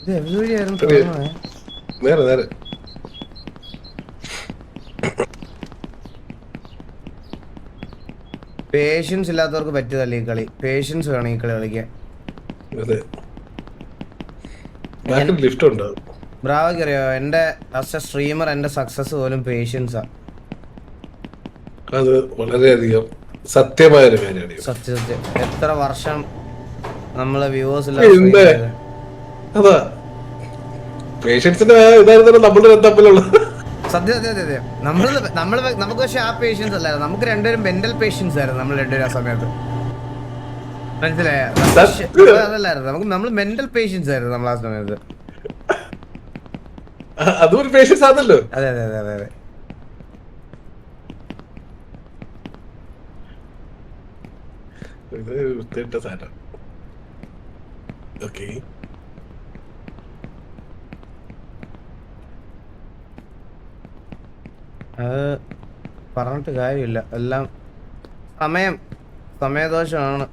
ഇത് എവിടെയായിരുന്നു തുടങ്ങണേ? നേരെ നേരെ പേഷ്യൻസ് ഇല്ലാത്തവർക്ക് പറ്റിയതല്ല ഈ കളി. പേഷ്യൻസ് വേണം ഈ കളി കളിക്കാൻ. അതെ ബാക്കിൽ ലിഫ്റ്റ് ഉണ്ട്. ബ്രാവോക്ക് അറിയോ, എന്റെ ആസ് എ സ്ട്രീമർ എന്റെ സക്സസ് പോലും പേഷ്യൻസാ. അത് വളരെയധികം സത്യമായ ഒരു കാര്യമാണ്. സത്യം സത്യം. എത്ര വർഷം നമ്മളെ വ്യൂവേഴ്സ് അതാ പേഷ്യൻസിന്റെ ഇതായിരുന്നു നമ്മളുടെ തമ്മിലുള്ള സത്യം സത്യം സത്യം. നമുക്ക് പക്ഷെ ആ പേഷ്യൻസ് അല്ലായിരുന്നു, നമുക്ക് രണ്ടുപേരും മെന്റൽ പേഷ്യൻസ് ആയിരുന്നു. നമ്മൾ രണ്ടുപേരും ആ സമയത്ത് മനസ്സിലായോ? അതല്ലായിരുന്നു, നമ്മൾ മെന്റൽ പേഷ്യൻസ് ആയിരുന്നു നമ്മൾ ആ സമയത്ത്. അതും ഒരു പേഷ്യൻസ് ആണല്ലോ. അതെ അതെ അതെ അതെ അതെ. ഇത് വൃത്തിയിട്ട സാധനം. ഓക്കെ അത് പറഞ്ഞിട്ട് കാര്യമില്ല, എല്ലാം സമയദോഷമാണ്.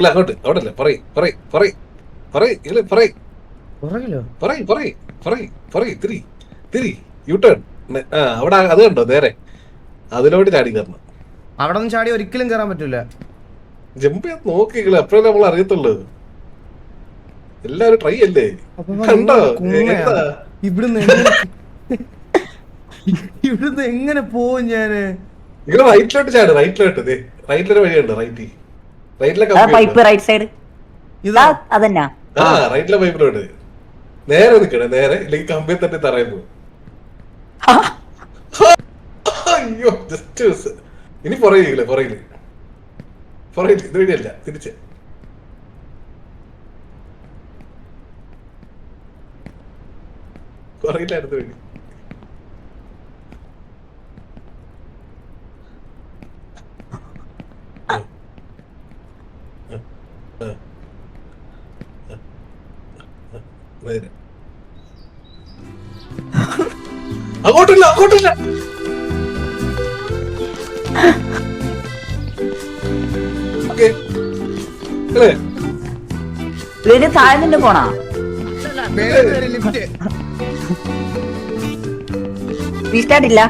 അങ്ങോട്ട് അവിടല്ലേ അവിടെ അത് കണ്ടോ നേരെ അതിലോട്ട് ചാടി കയറണം. അവിടെ നിന്ന് ചാടി ഒരിക്കലും കയറാൻ പറ്റൂല. ജമ്പ് നോക്കികള് അപ്പഴേ നമ്മൾ അറിയത്തുള്ളൂ. എല്ലാരും ട്രൈ അല്ലേ കണ്ടോ? ഇവിടുന്ന് എങ്ങനെ പോവും ഞാന്? നിങ്ങൾ റൈറ്റിലോട്ട് ചാട്, റൈറ്റിലോട്ട് റൈറ്റിലൊരു വഴിയുണ്ട്. റൈറ്റിലെ റൈറ്റിലെ പൈപ്പിലോട്ട് നേരെ നിക്കണേ, നേരെ ഇല്ലെങ്കിൽ കമ്പിയെ തട്ടി തറയിൽ പോകും. അയ്യോ ജസ്റ്റ് ഇനി പുറകില്ലേ, പുറകില് ഇത് വഴിയല്ല, തിരിച്ച് പുറകിലായിരുന്നു വഴി. അങ്ങോട്ടില്ല താഴ്ന്നിട്ട് പോണാ റീസ്റ്റാർട്ടില്ല.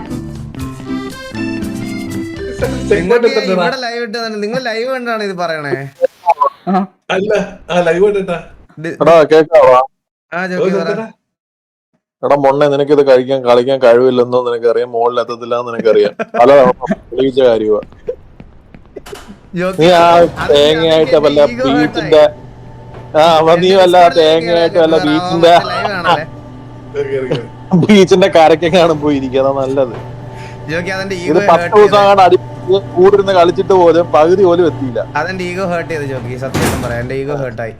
ഇവിടെ ലൈവ് ഇട്ടതാണ്. നിങ്ങൾ ലൈവ് കണ്ടാണ് ഇത് പറയണേ? അല്ല ലൈവ് കണ്ടാ എടാ മൊണ്ണെ, നിനക്കിത് കളിക്കാൻ കഴിവില്ലെന്നോ നിനക്കറിയാം, മുകളിലെത്തത്തില്ലാന്ന് നിനക്കറിയാം. പല തെളിയിച്ച കാര്യമാ. നീ ആ തേങ്ങയായിട്ട് വല്ല ബീച്ചിന്റെ നീ വല്ല തേങ്ങയായിട്ട് വല്ല ബീച്ചിന്റെ കരക്കെങ്ങാനും പോയിരിക്കാ നല്ലത്. ഇത് 10 ദിവസം അങ്ങോട്ട് അടി കൂടിരുന്ന് കളിച്ചിട്ട് പോലും പകുതി പോലും എത്തിയില്ല. അതെന്റെ ഈഗോ ഹേർട്ട് ചെയ്ത് ജോക്കി, സത്യം പറയാം. എന്റെ ഈഗോ ഹേർട്ടായി.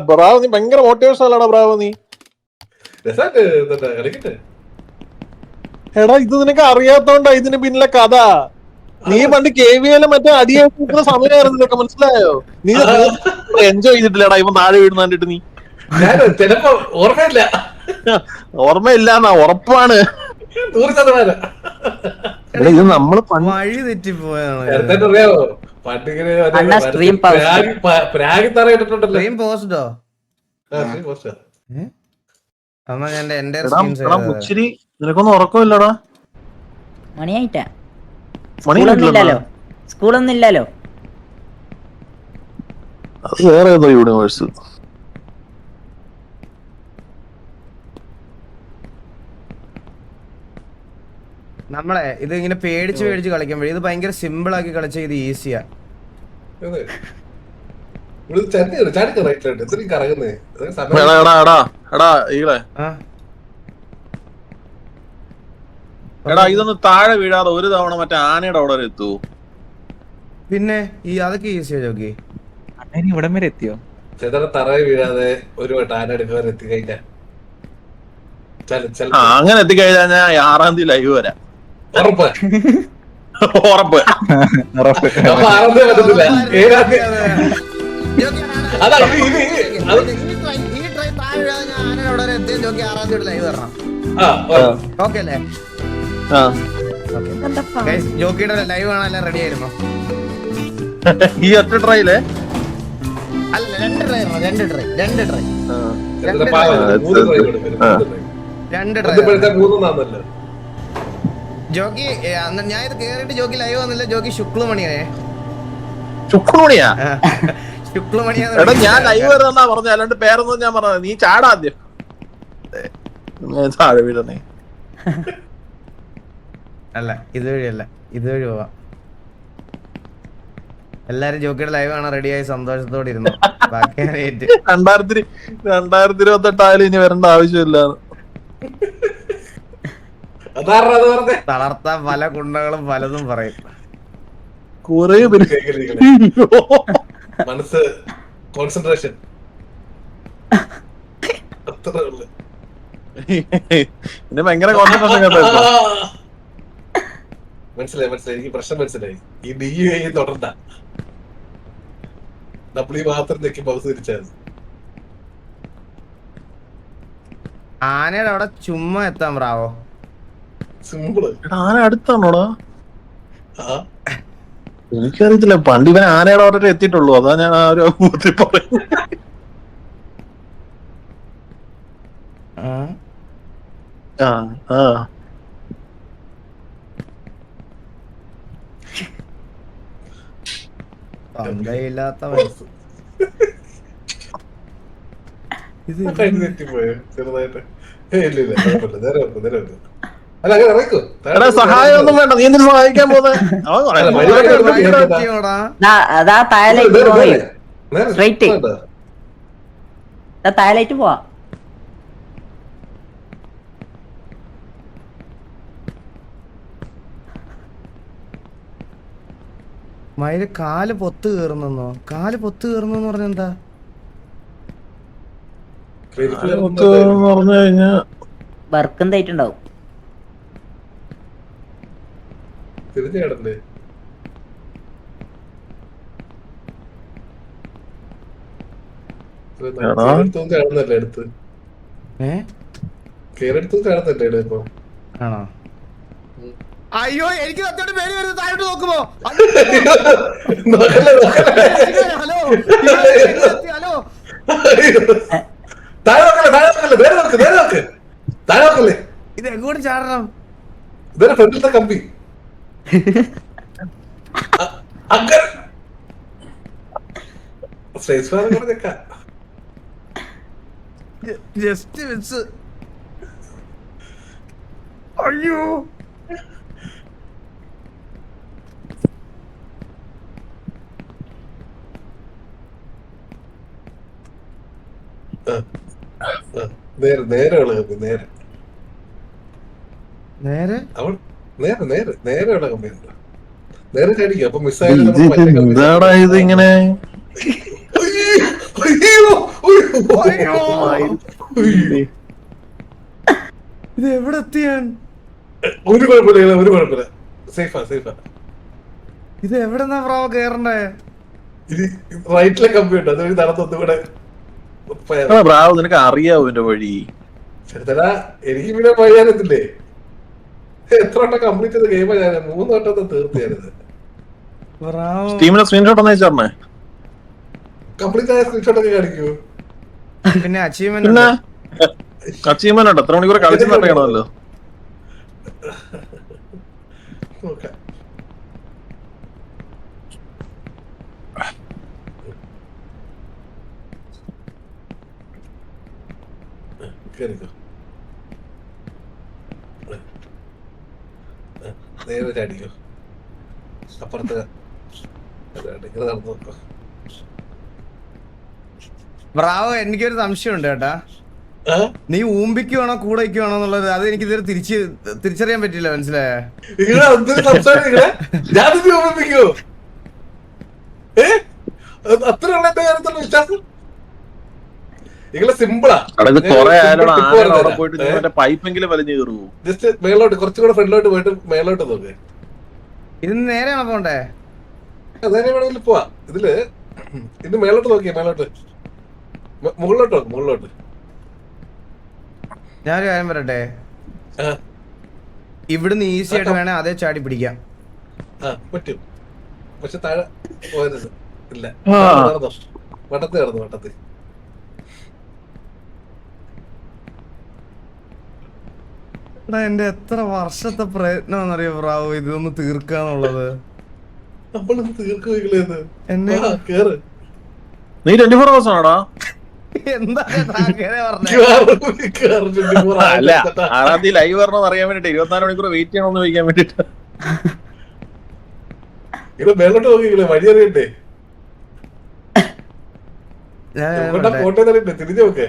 ബ്രാവോ നീ ഭയങ്കര മോട്ടിവേഷൻ അല്ലാടാ ബ്രാവോ നീ. എടാ ഇത് നിനക്ക് അറിയാത്തോണ്ടാ ഇതിന് പിന്നിലെ കഥ. നീ പണ്ട് KVL മറ്റേ അടിയേക്കുന്ന സമയമായിരുന്നു നിനക്ക്, മനസ്സിലായോ? നീ എൻജോയ് ചെയ്തിട്ടില്ലടാ ഇവ താഴെ വീഴുന്ന കണ്ടിട്ട്. നീ ചിലപ്പോ ഓർമ്മയില്ലാന്നാ ഉറപ്പാണ്. ഇത് നമ്മള് വഴി തെറ്റിപ്പോയാണ്. നിനക്കൊന്നും ഉറക്കമില്ലടാ. മണിയായിട്ടാ, സ്കൂളൊന്നും ഇല്ലല്ലോ. അത് വേറെ ഏതോ യൂണിവേഴ്സ്. നമ്മളെ ഇത് ഇങ്ങനെ പേടിച്ച് കളിക്കുമ്പോഴേ ഇത് ഭയങ്കര സിമ്പിൾ ആക്കി കളിച്ച ഇത് ഈസിയാ. എടാ ഇതൊന്ന് താഴെ വീഴാതെ ഒരു തവണ മറ്റേ ആനയുടെ അവിടെ എത്തൂ. പിന്നെ ഈ അതൊക്കെ ഈസിയാ ജോക്കി. ഇവിടം വരെ എത്തിയോ? തറയിൽ വീഴാതെ ഒരു വട്ടം ആന എടുക്കാൻ എത്തിക്കഴിഞ്ഞ അങ്ങനെ എത്തിക്കഴിഞ്ഞാൽ ഞാൻ 6-ാം തീയതി ലൈവ് വരാം. ഉറപ്പ് ഉറപ്പ്. ജോക്കിയുടെ ലൈവ് കാണാൻ റെഡി ആയിരുന്നു. ഈ ഒറ്റ ട്രൈയില് അല്ല രണ്ട് ട്രൈ രണ്ട് ട്രൈ ജോക്കി ഞാൻ ഇത് കേറിയിട്ട് ജോക്കി ലൈവ് വന്നില്ല. ജോക്കി ശുക്ലമണിയാണേ. ചുക്കുമണിയാ ശുക്ലമണിയാ. എടാ ഞാൻ ലൈവ് വരുന്നാ പറഞ്ഞു, അല്ലാണ്ട് പേരൊന്നും ഞാൻ പറഞ്ഞത്. നീ ചാടാദ്യം താഴെ വീടണേ. അല്ല ഇതുവഴിയല്ല, ഇതുവഴി പോവാം. എല്ലാരും ജോക്കിയുടെ ലൈവ് കാണാൻ റെഡിയായി സന്തോഷത്തോടെ ഇരുന്നു. ബാക്കി 2028 ഇനി വരേണ്ട ആവശ്യമില്ല. തളർത്താൻ പല കുണ്ടകളും പലതും പറയും. കുറെ മനസ്സ് കോൺസെൻട്രേഷൻ പിന്നെ ഭയങ്കര കോൺസെൻട്രേഷൻ കേട്ടോ. മനസ്സിലായി എനിക്ക് പ്രശ്നം മനസ്സിലായി. ഈ DUI തുടർന്ന നമ്മൾ ഈ മാത്രം നെക്കി പൗസ് തിരിച്ചാൽ ആനയുടെ അവിടെ ചുമ്മാ എത്താൻ ബ്രാവോ. സിമ്പിള്. ആന അടുത്താണോടാ? എനിക്കറിയത്തില്ല, പണ്ട് ഇവൻ ആനയുടെ അവിടെ എത്തിയിട്ടുള്ളൂ. അതാ ഞാൻ ആ ഒരു ബുദ്ധി പറയുന്നത്. തന്തയില്ലാത്ത വയസ്സ്. ഇത് തെറ്റിപ്പോയോ ചെറുതായിട്ട്? ഇല്ല നേരെ വെക്കും. അല്ല അങ്ങനെ ഇറക്കോ സഹായം ഒന്നും വേണ്ട. നീ എന്തിനു സഹായിക്കാൻ പോകുന്നത്? അതാ താഴേക്ക് പോയി സ്ട്രൈറ്റ് താഴേക്ക് പോവാ. മയില് കാല് പൊത്ത് കേറുന്നോ? കാല് പൊത്ത് കേറുന്നെന്ന് പറഞ്ഞ എന്താ? പറഞ്ഞു കഴിഞ്ഞാ വർക്ക് എന്തായിട്ടുണ്ടാവും. തിരിഞ്ഞടല്ലേ കാണുന്നല്ലേ അടുത്ത് കേരളത്തിൽ കാണുന്നല്ലേ ഇപ്പൊ? ആണോ? അയ്യോ എനിക്ക് സത്യമായിട്ട് പേര് വരുന്നത്. താഴോട്ട് നോക്കുമോ? ഹലോ ഹലോ ഇത് എങ്ങോട്ട് ചാടണം? ഫ്രണ്ടിലത്തെ കമ്പി ജസ്റ്റ് മിസ്. അയ്യോ നേരെ നേരെ നേരെ നേരെ നേരെ നേരെയുള്ള കമ്പി നേരെ ചാടിക്കും. അപ്പൊ എന്താടാ ഇത് ഇങ്ങനെ? ഇത് എവിടെ എത്തിയാൻ? ഒരു കുഴപ്പമില്ല സേഫാ. ഇത് എവിടെന്നാ പ്രാവ കേറണ്ടേ? ഇത് റൈറ്റിലെ കമ്പി ഉണ്ട്. അത് നടന്നൊന്നുകൂടെ ബ്രാവോ, നിനക്ക് അറിയാവോ എന്റെ വഴി? ചെറുതടാ എനിക്ക് പിന്നെ പയ്യാനത്തില്ലേ. എത്ര വട്ടം കംപ്ലീറ്റ് ചെയ്ത ഗെയിമാ ഞാൻ. 3 വട്ടത്തെ തീർത്തിയായിരുന്നു. ടീമിലെ സ്ക്രീൻഷോട്ട് ഒന്ന് അയച്ചേ. കംപ്ലീറ്റ് ആയ സ്ക്രീൻഷോട്ട് ഒക്കെ കാണിക്കൂ. പിന്നെ അച്ചീവ്മെന്റ് അച്ചീവ്മെന്റ് എത്ര മണിക്കൂർ കളിച്ചെന്നൊക്കെ കാണുമല്ലോ. നേരെ ചാടിക്കോ. അപ്പുറത്ത് നടന്നു നോക്കോ. ബ്രാവോ എനിക്കൊരു സംശയമുണ്ട് കേട്ടാ. നീ ഊമ്പിക്കുവാണോ കൂടെക്കുവാണോ എന്നുള്ളത് അത് എനിക്ക് ഇതുവരെ തിരിച്ചറിയാൻ പറ്റില്ല. മനസ്സിലായോ? അത്രയുള്ള കാര്യത്തിലുള്ള വിശ്വാസം സിമ്പിളാ. പൈപ്പെങ്കിലും വലിഞ്ഞു കയറുവോ? ജസ്റ്റ് മേലോട്ട് കുറച്ചുകൂടെ ഫ്രണ്ടിലോട്ട് പോയിട്ട് മേലോട്ട് നോക്ക്. ഇത് നേരെയാണോ പോണ്ടേ? നേരെ വേണമെങ്കിൽ പോവാ. ഇത് മേലോട്ട് നോക്കിയാ മേലോട്ട് മുകളിലോട്ട് ഞാനൊരു കാര്യം പറയട്ടെ. ഇവിടുന്ന് ഈസി ആയിട്ട് വേണേ അതേ ചാടി പിടിക്കാം. പറ്റും, പക്ഷെ താഴെ പോരുത്. ഇല്ല, വട്ടത്തിൽ കിടന്നു, വട്ടത്തിൽ. എന്റെ എത്ര വർഷത്തെ പ്രയത്നമാണെന്നറിയോ ബ്രാവോ ഇതൊന്ന് തീർക്കാന്നുള്ളത്. നമ്മളൊന്ന് തീർക്കുമെങ്കിലേന്ന് എന്നെ കേറ്. നീ 24 hours ആണോടാ? എന്താ അങ്ങനെ പറഞ്ഞേ? അല്ല, 6-ാം തീയതി ലൈവ് വരണമെന്ന് അറിയാൻ വേണ്ടിട്ട് 24 മണിക്കൂർ വെയിറ്റ് ചെയ്യണമെന്ന് ചോദിക്കാൻ വേണ്ടിട്ട്. ഇവിടെ മേലോട്ട് നോക്കിയില്ലേ, വഴി അറിയണ്ടേ? ഫോട്ടോ തരണ്ടേ? തിരിഞ്ഞു നോക്കേ.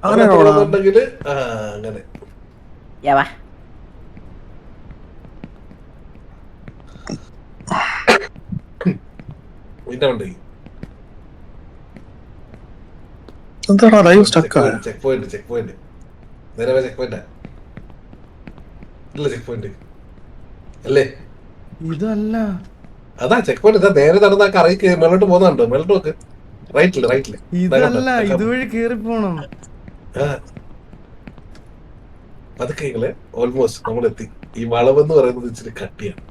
അങ്ങനെയാണെന്നുണ്ടെങ്കില് അങ്ങനെ യാവാ. എന്താടാ ലൈവ് സ്റ്റക്ക്? ചെക്ക് പോയിന്റ് നേരെ ചെക്ക് പോയിന്റാ. ഇല്ല, ചെക്ക് പോയിന്റ് അല്ലേ? ഇതല്ല, അതാ ചെക്ക് പോയിന്റ്. ഇതാ നേരെ നടന്ന കറങ്ങി മേലോട്ട് പോകുന്നുണ്ടോ? മേലോട്ട് നോക്ക്, റൈറ്റില്. ഇതല്ല, ഇതുവഴി കേറി പോണം. പതുക്കെ ഓൾമോസ്റ്റ് നമ്മളെത്തി. ഈ വളവെന്ന് പറയുന്നത് ഇച്ചിരി കട്ടിയാണ്.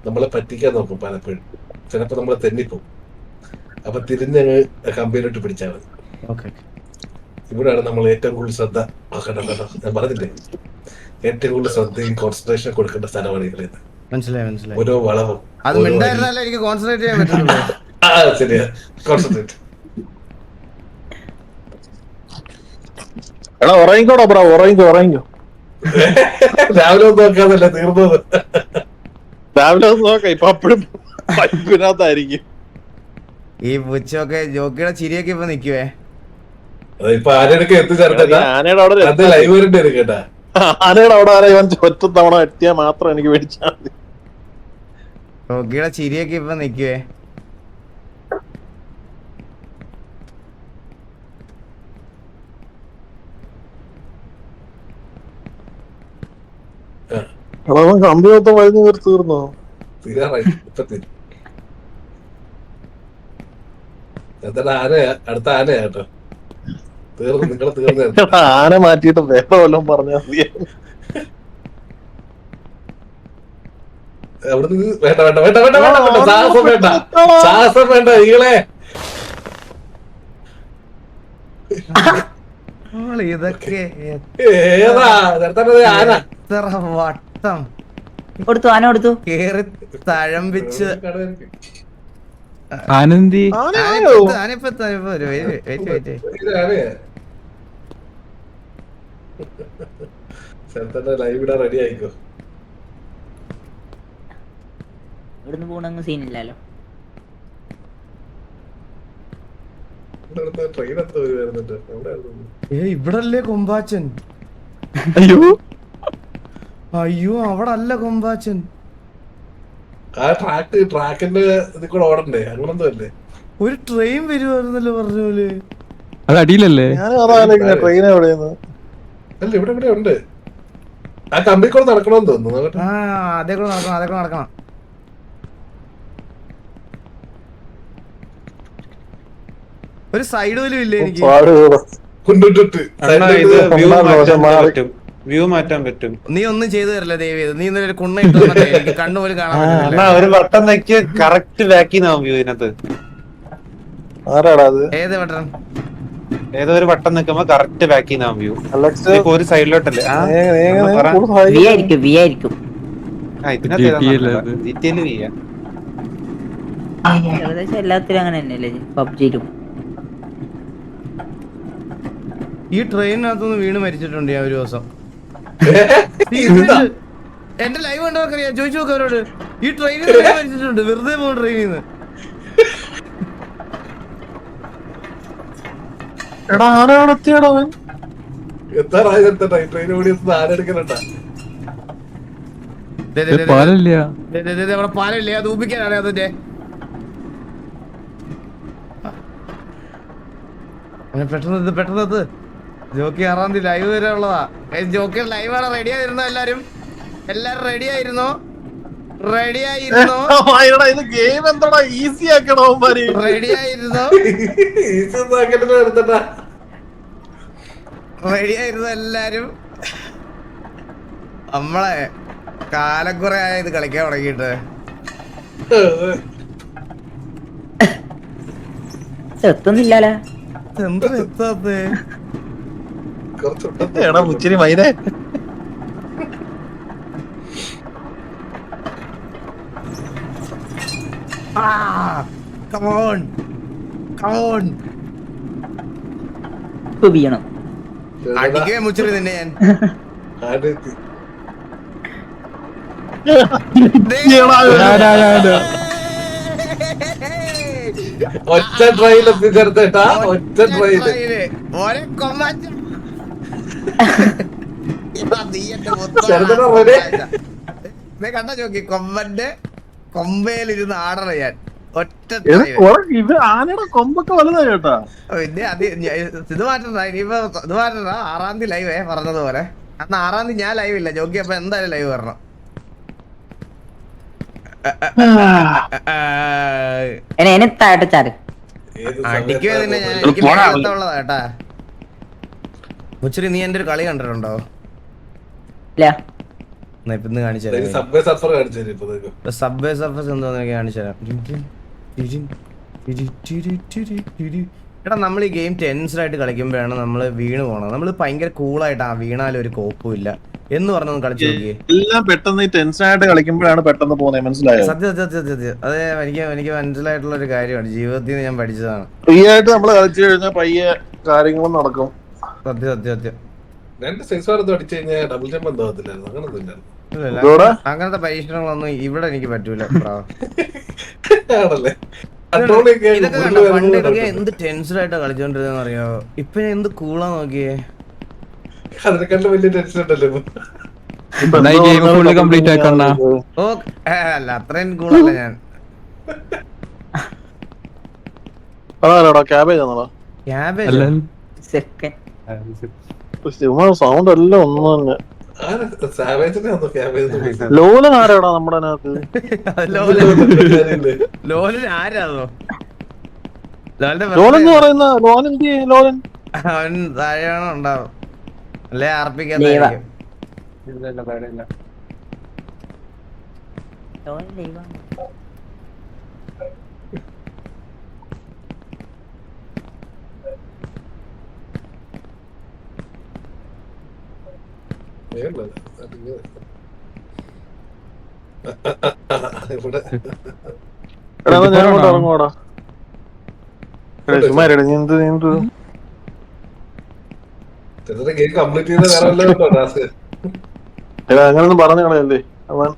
നമ്മളെ പറ്റിക്കാൻ നോക്കും പലപ്പോഴും. ചിലപ്പോ നമ്മളെ തെന്നിപ്പോവും. അപ്പൊ തിരിഞ്ഞങ്ങ് കമ്പിയിലോട്ട് പിടിച്ചാൽ മതി. ഇവിടെയാണ് നമ്മൾ ഏറ്റവും കൂടുതൽ ശ്രദ്ധ കേട്ടോ. ഞാൻ പറഞ്ഞില്ലേ, ഏറ്റവും കൂടുതൽ ശ്രദ്ധയും കോൺസെൻട്രേഷൻ കൊടുക്കേണ്ട സ്ഥലമാണ് ഇവിടെ. മനസ്സിലായി. ഓരോ വളവും അത് മിണ്ടായിരുന്നാലേ എനിക്ക് കോൺസെൻട്രേറ്റ് ചെയ്യാൻ പറ്റുള്ളൂ. ശരിയാ, കോൺസെൻട്രേറ്റ്. എടാ ഉറങ്ങിക്കോടാ ബ്രോ, ഉറങ്ങിക്കോ. രാവിലെ ഒന്നും നോക്കാതല്ലേ തീർന്നത്. രാവിലെ ഒന്ന് നോക്കാം, ഇപ്പൊ അപ്പഴും പൈപ്പിനകത്തായിരിക്കും. ഈ പുച്ചൊക്കെ ജോക്കിയുടെ ചിരിയൊക്കെ ഇപ്പൊ നിക്കുവേ. ഇപ്പൊ ആരെയൊക്കെ എത്തിച്ചേർത്താ ആനയുടെ അവിടെ ലൈവ് വരണ്ടേ കേട്ടാ. ആനയുടെ അവിടെ ആരാ ഇവൻ ഒറ്റ തവണ എത്തിയാൽ മാത്രം എനിക്ക് മേടിച്ചാൽ മതി. ജോക്കിയുടെ ചിരിയൊക്കെ ഇപ്പൊ നിക്കുവേ. കമ്പി മൊത്തം വഴിഞ്ഞ് കയറി തീർന്നോ? തീരാറായി, ഇപ്പൊ തീരും. എന്താ ആനയാ, അടുത്ത ആനയാ കേട്ടോ. തീർന്നു, നിങ്ങളെ തീർന്നു. ആന മാറ്റിയിട്ട് വേറെ വല്ലതും പറഞ്ഞാൽ മതി. അവിടുന്ന് വേണ്ട, സാഹസം വേണ്ട ഈകളെ. ഇതൊക്കെ ഏതാ ആന? എത്ര വട്ടം കൊടുത്തു, ആന കൊടുത്തു. കേറി തഴമ്പിച്ച് ആനന്ദി ലൈവ് ഇടാൻ റെഡി ആയിക്കോ. ഇവിടുന്ന് പോണങ്ങ് സീനില്ലല്ലോ. ട്രെയിൻ എത്ര വരുന്നുണ്ട്? ഇവിടല്ലേ കൊമ്പാച്ചൻ? അയ്യോ അവിടെ അല്ല കൊമ്പാച്ചൻ. ആ ട്രാക്കിന്റെ ഇത് കൂടെ ഓടണ്ടേ? അങ്ങനൊന്നും അല്ലേ? ഒരു ട്രെയിൻ വരുവായിരുന്നല്ലോ പറഞ്ഞ പോലെ. അത് അടിയിലല്ലേ? ട്രെയിൻ എവിടെയെന്ന്? അല്ല, ഇവിടെ ഉണ്ട്. ആ കമ്പി കൂടെ നടക്കണമെന്ന് തോന്നുന്നു. ആ അതേ കൂടെ നടക്കണം. ഒരു സൈഡ് പോലും ഇല്ലേ എനിക്ക്? വ്യൂ മാറ്റാൻ പറ്റും. നീ ഒന്നും ചെയ്തു തരില്ല ദേവി. നീ ഇന്നലെ കുണ്ണ ഇട്ടേ എനിക്ക് കണ്ണുപോലും കാണാൻ. ഒരു ബട്ടൺ നെക്കി കറക്റ്റ് ബാക്കിന്നാവും വ്യൂ ഇതിനകത്ത്. ആരാടാ അത്? ഏത് ബട്ടൺ? ഏതോ ഒരു ബട്ടൺ നിൽക്കുമ്പോ കറക്റ്റ് ബാക്കിന്നാവും വ്യൂ. ഒരു സൈഡിലോട്ടല്ലേ? ഏകദേശം എല്ലാത്തിലും അങ്ങനെ തന്നെയല്ലേ പബ്ജിയിലും. ഈ ട്രെയിനകത്തൊന്ന് വീണ് മരിച്ചിട്ടുണ്ട് ഞാൻ ഒരു ദിവസം. എന്റെ ലൈവ് കണ്ടവർക്കറിയാം, ചോദിച്ചു നോക്ക് അവരോട്. ഈ ട്രെയിനിൽ മരിച്ചിട്ടുണ്ട്, വെറുതെ പോകും ട്രെയിനിൽ നിന്ന്. പാലല്ലേ അത് ഊപ്പിക്കാനാണ് അതിന്റെ. പെട്ടെന്ന് ജോക്കി 6-ാം തീയതി ലൈവ് വരാനുള്ളതാ. ജോക്കി ലൈവാണ്. റെഡി ആയിരുന്നോ? എല്ലാരും റെഡി ആയിരുന്നോ? ഗെയിം എന്താ ഈസി ആക്കണോ? റെഡി ആയിരുന്നോ? റെഡിയായിരുന്നു എല്ലാരും. നമ്മളെ കാലം കുറെ ആയ ഇത് കളിക്കാൻ തുടങ്ങിയിട്ട്. എത്തുന്നില്ലല്ലോ. എന്താ എത്താത്തത്? എടാ മുച്ചിരി മൈനെ Come on. Come on. ഇപ്പൊ വീണം. അടിക്കേ മുച്ചിരി നിന്നെ ഞാൻ. ഒറ്റ ട്രൈയിൽ എത്തിച്ചേർത്തേട്ടാ, ഒറ്റ ട്രൈയില്. ഒരേ കൊമ്മാറ്റ. കണ്ട ചോക്കി കൊമ്പന്റെ കൊമ്പയിലിരുന്ന് ആർഡർ ചെയ്യാൻ ഒറ്റ ഇത് ആനയുടെ കൊമ്പൊക്കെ വലുതാ കേട്ടാ. പിന്നെ അത് ഇത് മാറ്റണ്ട. ഇനിയിപ്പോ ഇത് മാറ്റണ്ട. 6-ാം തീയതി ലൈവേ പറഞ്ഞതുപോലെ. അന്ന് 6-ാം തീയതി ഞാൻ ലൈവ് ഇല്ല ജോക്കി. അപ്പൊ എന്തായാലും ലൈവ് വരണം. താഴോട്ട് ചാട്. അടിക്കുവേ നിന്നെ ഞാൻ. എനിക്ക് ഉള്ളതാ കേട്ടാ. മുച്ചിരി നീ എന്റെ ഒരു കളി കണ്ടിട്ടുണ്ടോ? ഇല്ല. ഇന്ന് കാണിച്ചുതരാം. സബ്വേ സർഫർ കാണിച്ചു തരും ഇപ്പൊ നിനക്ക്. സബ്വേ സർഫസ് എന്തോന്ന് കാണിച്ചുതരാം. എടാ നമ്മൾ ഈ ഗെയിം ടെൻസ്ഡ് ആയിട്ട് കളിക്കുമ്പോഴാണ് നമ്മൾ വീണ് പോണത്. നമ്മൾ ഭയങ്കര കൂളായിട്ട് വീണാലും ഒരു കോപ്പും ഇല്ല എന്ന് പറഞ്ഞൊന്ന് കളിച്ചു നോക്കിയേ. എല്ലാം പെട്ടെന്ന് ടെൻഷൻ ആയിട്ട് കളിക്കുമ്പോഴാണ് പെട്ടെന്ന് പോകുന്നത്. മനസ്സിലായോ? സത്യം സത്യം സത്യം. അതെ, എനിക്ക് മനസ്സിലായിട്ടുള്ള ഒരു കാര്യമാണ്. ജീവിതത്തിൽ നിന്ന് ഞാൻ പഠിച്ചതാണ്. ഫ്രീ ആയിട്ട് നമ്മൾ കളിച്ചു കഴിഞ്ഞാൽ പയ്യെ കാര്യങ്ങളും നടക്കും. സത്യം സത്യം സത്യം. രണ്ട് സെൻസർ അടിച്ചു കഴിഞ്ഞാൽ ഡബിൾ ജമ്പ് എന്താകത്തില്ലായിരുന്നു. അങ്ങനൊന്നും ഇല്ലായിരുന്നു. അങ്ങനത്തെ പരീക്ഷണങ്ങളൊന്നും ഇവിടെ എനിക്ക് പറ്റൂല. ആണല്ലേ? ഇതൊക്കെ കണ്ടോ? പണ്ട് ഇതൊക്കെ എന്ത് ടെൻഷൻ ആയിട്ടാ കളിച്ചോണ്ടിരുന്നെന്ന് അറിയാവോ? ഇപ്പൊ ഞാൻ എന്ത് കൂളാ നോക്കിയേ. അതിനെക്കാളും വലിയ ടെൻഷൻ ഉണ്ടല്ലോ ഇപ്പൊ. ഓ അല്ല, അത്രയും കൂളല്ല ഞാൻ. ക്യാബേജ് സൗണ്ട് എല്ലാം ഒന്ന് തന്നെ. ലോലൻ ആരാടാ നമ്മുടെ ലോലൻ ആരാന്നോ? ലോലൻ എന്ന് പറയുന്ന ലോലൻ ലോലൻ അവൻ താഴെയാണോ ഉണ്ടാവും. അല്ലെ ആർപ്പിക്കാത്തായിരിക്കും. ഞാൻ ഇറങ്ങുവാടാ. അങ്ങനൊന്നും പറഞ്ഞു കളയല്ലേ. അവൻ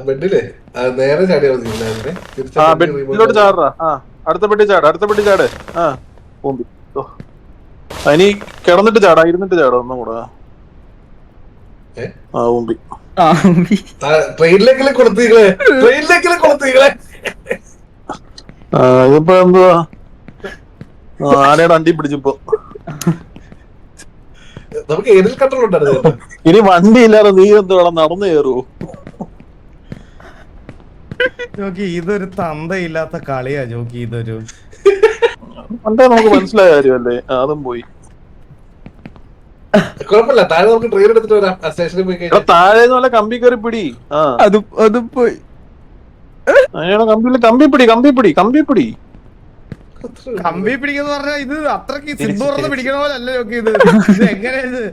ബെഡിലെ നേരെ ചാടിയാ മതി. ബെഡിലോട്ട് ചാടാ. അടുത്ത പെട്ടി ചാട്, അടുത്ത പെട്ടി ചാട്. ഇനി കിടന്നിട്ട് ചാടാ, ഇരുന്നിട്ട് ചാടാ ഒന്നും കൂടെ. ഊമ്പി ട്രെയിനിലേക്കിലെ കൊടുത്തീകളെ, ട്രെയിനിലേക്കിലെ കൊടുത്തീകളെ. ഇതിപ്പോ എന്തുവാ ആനയുടെ അണ്ടി പിടിച്ചിപ്പോ. നമുക്ക് ഏതിൽ കട്ടറുണ്ടായിരുന്നു. ഇനി വണ്ടി ഇല്ലാതെ നീ എന്ത് വേണം നടന്നു കയറുവോ? ജോക്കി ഇതൊരു തന്തയില്ലാത്ത കളിയാ ജോക്കി. ഇതൊരു പണ്ടേ നമുക്ക് മനസ്സിലായ കാര്യമല്ലേ. അതും പോയി. കുഴപ്പമില്ല, താഴെ നമുക്ക് ട്രെയിൻ എടുത്തിട്ട് വരാം. സ്റ്റേഷനിൽ പോയി കഴിഞ്ഞാൽ താഴെ കമ്പി കയറി പിടി. അതും പോയി. കമ്പി പിടി, കമ്പി പിടി, കമ്പി പിടി. കമ്പി പിടിക്കുന്ന പറഞ്ഞാൽ ഇത് അത്രക്ക് സിന്ധു പിടിക്കണ പോലെ അല്ല ജോക്കി. ഇത് എങ്ങനെയത്?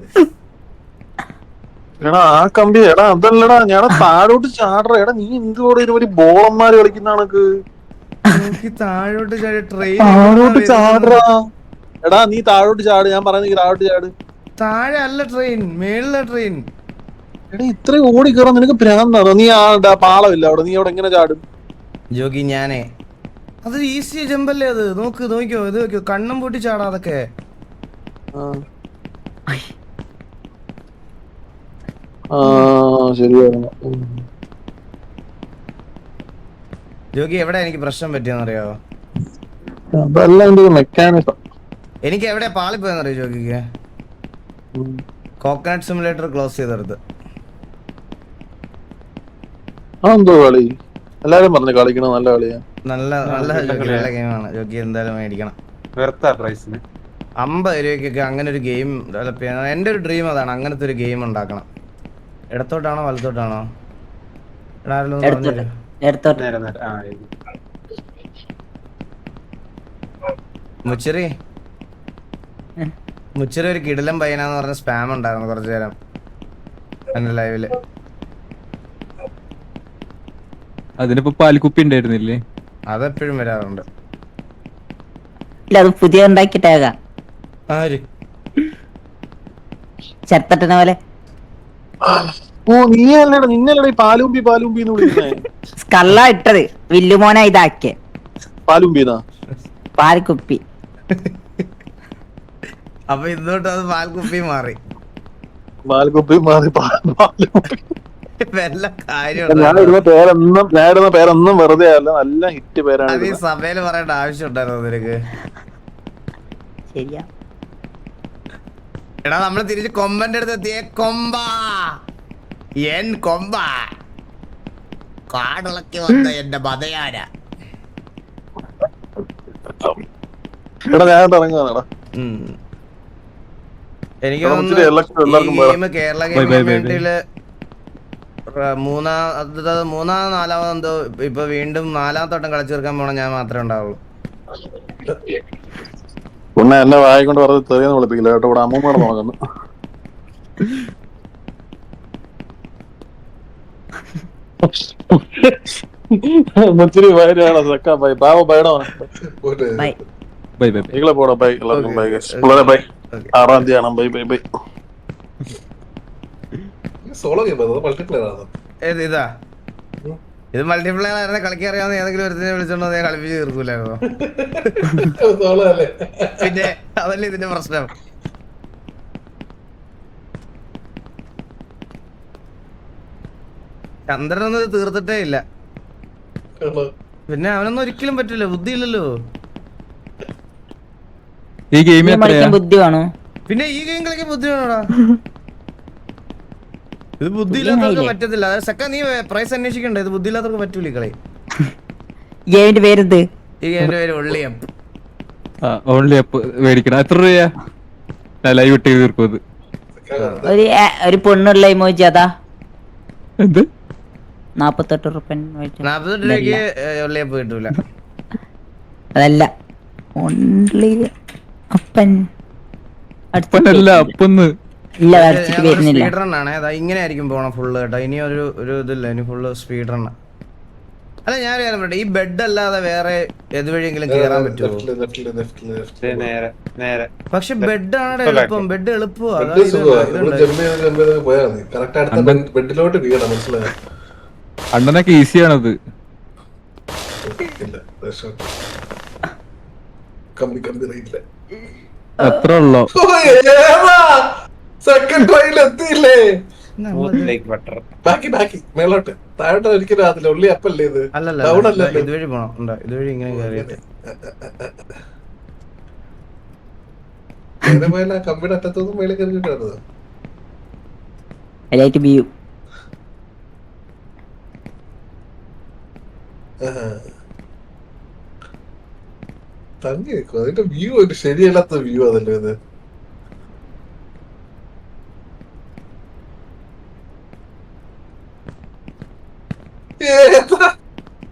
എടാ ആ കമ്പി എടാ അതല്ലടാ, ഞാൻ താഴോട്ട് ചാടറ. എടാ നീ എന്തുകൂടെ ഒരു ബോളന്മാര് കളിക്കുന്ന കണക്ക് താഴോട്ട് ചാടറാ. എടാ നീ താഴോട്ട് ചാട്. ഞാൻ പറയുന്നത് താഴോട്ട് ചാട്. താഴെ അല്ല ട്രെയിൻ, മേളിലെ ട്രെയിൻ. എടാ ഇത്രയും ഓടി കയറാൻ നിനക്ക് ഭ്രാന്താണോ? നീ ആ പാളമില്ല അവിടെ, നീ അവിടെ എങ്ങനെ ചാടും? ജോഗി ഞാനേ അത് ഈസി ജമ്പല്ലേ അത്. നോക്കിക്കോ ഇത് നോക്കിയോ, കണ്ണും പൂട്ടി ചാടാ അതൊക്കെ. ശരിയാണ്. ജോഗി എവിടെ എനിക്ക് പ്രശ്നം പറ്റിയെന്നറിയാവോ? അതല്ല എന്റെ മെക്കാനിസം. എനിക്ക് എവിടെ പാളിപ്പോയെന്നറിയോ ജോഗിക്ക്? കോക്കനട്ട് സിമുലേറ്റർ ക്ലോസ് ചെയ്തെടുത്ത്. എന്തോ കളി എല്ലാരും പറഞ്ഞു കളിക്കണ നല്ല കളിയാ. നല്ല ഗെയിമാണ് ജോഗി, എന്തായാലും മേടിക്കണം. വെറുത്ത പ്രൈസിന് 50 രൂപയ്ക്കൊക്കെ അങ്ങനെ ഒരു ഗെയിം ഡെവലപ്പ് ചെയ്യണം. എൻ്റെ ഒരു ഡ്രീം അതാണ്, അങ്ങനത്തെ ഒരു ഗെയിം ഉണ്ടാക്കണം. ഇടത്തോട്ടാണോ വലത്തോട്ടാണോ? എടുത്തോട്ടെ എടുത്തോട്ടെ. നേരെ നേരെ ആ ഇത്. മുച്ചിറി മുച്ചിറി ഒരു കിടിലം പയ്യനാന്ന് പറഞ്ഞ സ്പാം ഉണ്ടായിരുന്നു കുറച്ചു നേരം എന്റെ ലൈവില്. അതിനിപ്പോ പാൽക്കുപ്പി ഉണ്ടായിരുന്നില്ലേ? അതെപ്പോഴും വരാറുണ്ട്. ഇല്ല അത് പുതിയ ഉണ്ടാക്കിട്ടേക്കാം. ആര്? ചെറുത്തട്ടനെ പോലെ ഓ നീ അല്ലേടാ, നിന്നല്ലടാ ഈ പാലുമ്പി എന്ന് വിളിക്കുന്നേ. കള്ള ഇട്ടത് വില്ലുമോനെ ഇതാക്കിയ പാലുമ്പിന്നാ പാൽക്കുപ്പി. അപ്പൊ ഇന്നോട്ട് അത് പാൽക്കുപ്പി മാറി. പാൽക്കുപ്പി മാറി പാലുമ്പി. വല്ല കാര്യം ഞാൻ ഇടുന്ന പേരൊന്നും വെറുതെ അല്ല, നല്ല ഹിറ്റ് പേരാണ്. അത് ഈ സഭയില് പറയേണ്ട ആവശ്യം ഉണ്ടായിരുന്നു നിനക്ക്? ശരിയാ. എടാ നമ്മള് തിരിച്ച് കൊമ്പന്റെ അടുത്ത് എത്തിയേ. കൊമ്പ എൻ കൊമ്പ കാടിളക്കി വന്ന എന്റെ ബതയാര. എടാ ഞാൻ ഇറങ്ങുവാടാ. എനിക്ക് എടാ, തോന്നുന്നു ഇച്ചിരി election ഈ എല്ലാവർക്കും game Kerala game bye, bye, bye, bye. കമ്മ്യൂണിറ്റിയില് നാലാമത് എന്തോ ഇപ്പൊ വീണ്ടും 4ാമത്തെ വട്ടം കളിച്ചു തീർക്കാൻ പോണ ഞാൻ മാത്രമേ ഉണ്ടാവുള്ളൂ. പിന്നെ എന്നെ വായിക്കൊണ്ട് പറഞ്ഞ് തെറിയെന്ന് വിളിപ്പിക്കില്ല കേട്ടോ. ഇവിടെ അമ്മൂമ്മയുടെ നോക്കുന്നു. മുച്ചിരി വയനാണ് സെക്കാ ബൈ പാവ ബൈഡോ ബൈ. Bye bye by. നിങ്ങളെ പോടാ ബൈ. എല്ലാവർക്കും ബൈ വളരെ ബൈ. 6-ാം തീയതി ആണ്. By bye by. Solo game multiplayer ആണ്. ഇതാ ഇത് മൾട്ടിപ്ലെയർ ആയിരുന്നെ കളിക്കറിയാവുന്ന ഏതെങ്കിലും ഒരുത്തിനെ വിളിച്ചോണ്ടോ ഞാൻ കളിപ്പിച്ച് തീർക്കൂലായിരുന്നോ? സോളോ അല്ലേ? പിന്നെ അതല്ലേ ഇതിന്റെ പ്രശ്നം. ചന്ദ്രനൊന്നും ഇത് തീർത്തിട്ടേ ഇല്ല. പിന്നെ അവനൊന്നും ഒരിക്കലും പറ്റില്ല, ബുദ്ധിയില്ലല്ലോ. ഈ ഗെയിം എത്രയാ? കളിക്കാൻ ബുദ്ധി വേണോ? പിന്നെ ഈ ഗെയിം കളിക്കാൻ ബുദ്ധി വേണോടാ? ഇത് ബുദ്ധിയില്ലാത്തവർക്ക് പറ്റത്തില്ല. സെക്ക നീ പ്രൈസ് അന്വേഷിക്കണ്ടേ? ഇത് ബുദ്ധിയില്ലാത്തവർക്ക് പറ്റൂല ഈ കളി. ഗെയിമിന്റെ പേരെന്ത്? ഈ ഗെയിമിന്റെ പേര് ഒള്ളിയം. ഓൺലി അപ്പ് മേടിക്കണം. എത്ര രൂപയാ? ലൈവ് ഇട്ട് തീർക്കും അത്. ഒരു പെണ്ണുള്ള ഇമോജി അതാ എന്ത്? 48 റുപ്യ. 40 രൂപയ്ക്ക് ഒള്ളിയപ്പ് കിട്ടൂല. അതല്ല ഓൺലി അപ്പൻ. അപ്പനല്ല അപ്പൊന്ന്. ഇല്ല അടിച്ചിട്ട് വരുന്നില്ല. സ്പീഡ് റൺ ആണ്. അതാ ഇങ്ങനെ ആയിരിക്കും പോണം ഫുള്ള് കേട്ടോ. ഇനി ഒരു ഇതില്ല, ഇനി ഫുള്ള് സ്പീഡ് റൺ. അല്ല ഞാൻ ഒരു കാര്യം പറയട്ടെ, ഈ ബെഡ് അല്ലാതെ വേറെ ഏതുവഴിയെങ്കിലും കേറാൻ പറ്റുമോ? നേരെ നേരെ. പക്ഷെ ബെഡ് ആണ് എളുപ്പം. ബെഡ് എളുപ്പമാ. പോയാ മതി. കറക്റ്റ് അടുത്ത ബെഡിലോട്ട് വീഴണം. മനസ്സിലായോ? അണ്ണനൊക്കെ ഈസിയാണത്. ഇല്ല കമ്പി റേറ്റില്ല. അത്ര ഉള്ളോ? സെക്കൻഡ് ട്രൈയിൽ എത്തിയില്ലേ? Smooth like butter. ബാക്കി മേളോട്ട് താഴോട്ട് ഒരിക്കലും അതില്ല. ഉള്ളി അപ്പല്ലേ ഇത്? അല്ലല്ല, Down അല്ലല്ലോ. ഇതുവഴി പോണം. ഉണ്ടോ ഇതുവഴി ഇങ്ങനെ കയറിയിട്ട് നേരെ പോയാൽ ആ കമ്പിയുടെ അറ്റത്തൊന്നും മേളിൽ കയറിയിട്ടാണ്. Highlight view. തങ്ങി നിൽക്കും. അതിന്റെ വ്യൂ ഒരു ശരിയല്ലാത്ത വ്യൂ അതല്ലേ ഇത്?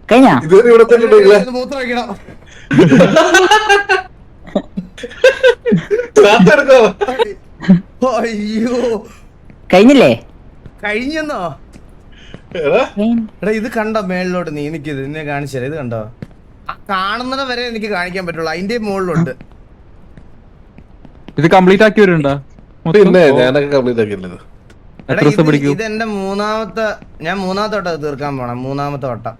കഴിഞ്ഞാ? ഇതുവരെ ഇവിടെ തന്നെ ഉണ്ടെങ്കിലേ മൂത്രം ഒഴിക്കണം. അയ്യോ കഴിഞ്ഞില്ലേ? കഴിഞ്ഞെന്നോ? എടാ ഇത് കണ്ടോ മേളിലോട്ട്? നീ എനിക്കിത് നിന്നെ കാണിച്ചത് ഇത് കണ്ടോ? ആ കാണുന്നത് വരെ എനിക്ക് കാണിക്കാൻ പറ്റുള്ളൂ. അതിന്റെ മുകളിലുണ്ട്. ഇത് കംപ്ലീറ്റ് ആക്കി വരുന്നുണ്ടോ? പിന്നെ ഞാനൊക്കെ കംപ്ലീറ്റ് ആക്കിയില്ലത്. എത്ര ദിവസം പിടിക്കും? ഇത് എന്റെ മൂന്നാമത്തെ വട്ടം തീർക്കാൻ പോണം. 3ാമത്തെ വട്ടം.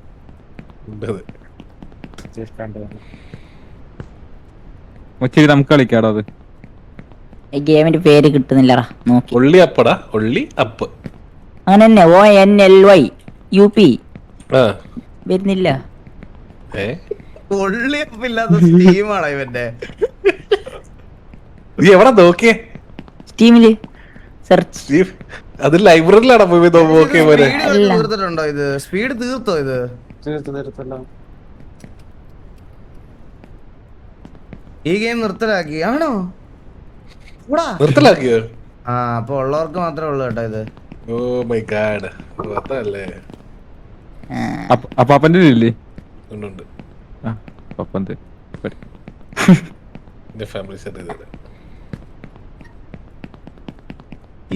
ഒച്ചിരി നമുക്ക് കളിക്കാടോ അത്. ഈ ഗെയിമിന്റെ പേര് കിട്ടുന്നില്ലടാ. നോക്കി ഉള്ളി അപ്പടാ. ഉള്ളി അപ്പ് അങ്ങനെ തന്നെ. ONLY UP ആ വരുന്നില്ല. ഒള്ളിയപ്പില്ലാത്ത സ്റ്റീമാണോ ഇവന്റെ? നീ എവിടെ നോക്കിയേ? സ്റ്റീമില് സെർച്ച്. അത് ലൈബ്രറിയിലാണോ പോയി നോക്കിയ പോലെ? തീർത്തിട്ടുണ്ടോ ഇത്? സ്പീഡ് തീർത്തോ ഇത്? ഈ ഗെയിം നിർത്തലാക്കി ആണോ? നിർത്തലാക്കിയോ? ആ അപ്പൊ ഉള്ളവർക്ക് മാത്രമേ ഉള്ളൂ കേട്ടോ ഇത്. ഓ മൈ ഗാഡ്, അതല്ലേ. അപ്പാപ്പന്റെ ഇല്ലേ? ഉണ്ട്. ആ പപ്പന്റെ എന്റെ ഫാമിലി സെറ്റ് ചെയ്തത്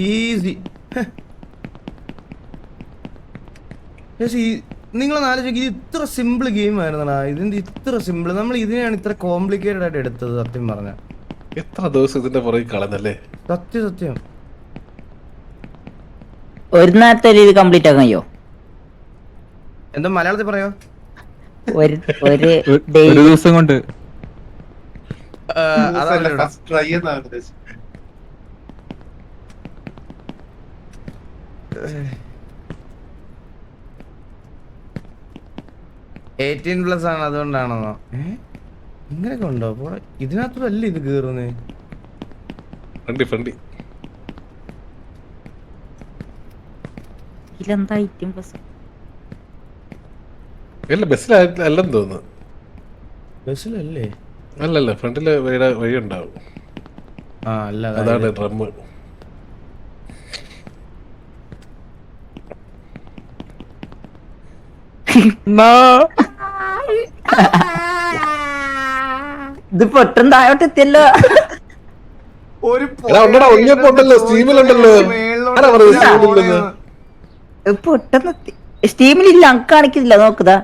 ഈസി. നിങ്ങൾ ആലോചിക്കും ഇത് ഇത്ര സിമ്പിൾ ഗെയിം ആയിരുന്നടാ. ഇതിന്റെ ഇത്ര സിമ്പിൾ, നമ്മൾ ഇതിനെയാണ് ഇത്ര കോംപ്ലിക്കേറ്റഡ് ആയിട്ട് എടുത്തത്. സത്യം പറഞ്ഞ എത്ര ദിവസം ഇതിന്റെ പുറകെ കളഞ്ഞല്ലേ. സത്യം ഒരു നേരത്തെ ഇത് കംപ്ലീറ്റ് ആക്കാൻ കഴിയോ? എന്തോ മലയാളത്തിൽ പറയോ? ഒരു ഒരു ദിവസം കൊണ്ട്. അതല്ല, ട്രൈ എന്നാണ് ഉദ്ദേശിച്ചത്. 18+ ആണ്, അതുകൊണ്ടാണോ? ഇങ്ങനെയൊക്കെ ഉണ്ടോ? ഇതിനകത്തല്ലേ ഇത് കേറുന്നേ? ഫണ്ടി ഇതിലെന്താ 18+? അല്ല ബസ്സിലല്ലെന്ന് തോന്നുന്നു. ബസ്സിലല്ലേ? അല്ലല്ല, ഫ്രണ്ടില് വഴി ഉണ്ടാവും. ആ അല്ല, അതാണ് ഡ്രം. ഇത് പൊട്ടും താഴോട്ട് എത്തിയല്ലോ. ഉണ്ടടാ, ഉണ്ണിയപ്പുണ്ടല്ലോ, സ്റ്റീമിലുണ്ടല്ലോ. ആരാ പറയുന്നത് സ്റ്റീമിലില്ലെന്ന്? പൊട്ടെന്ന് സ്റ്റീമിലില്ല, അങ്ക് കാണിക്കുന്നില്ല. നോക്കുതാ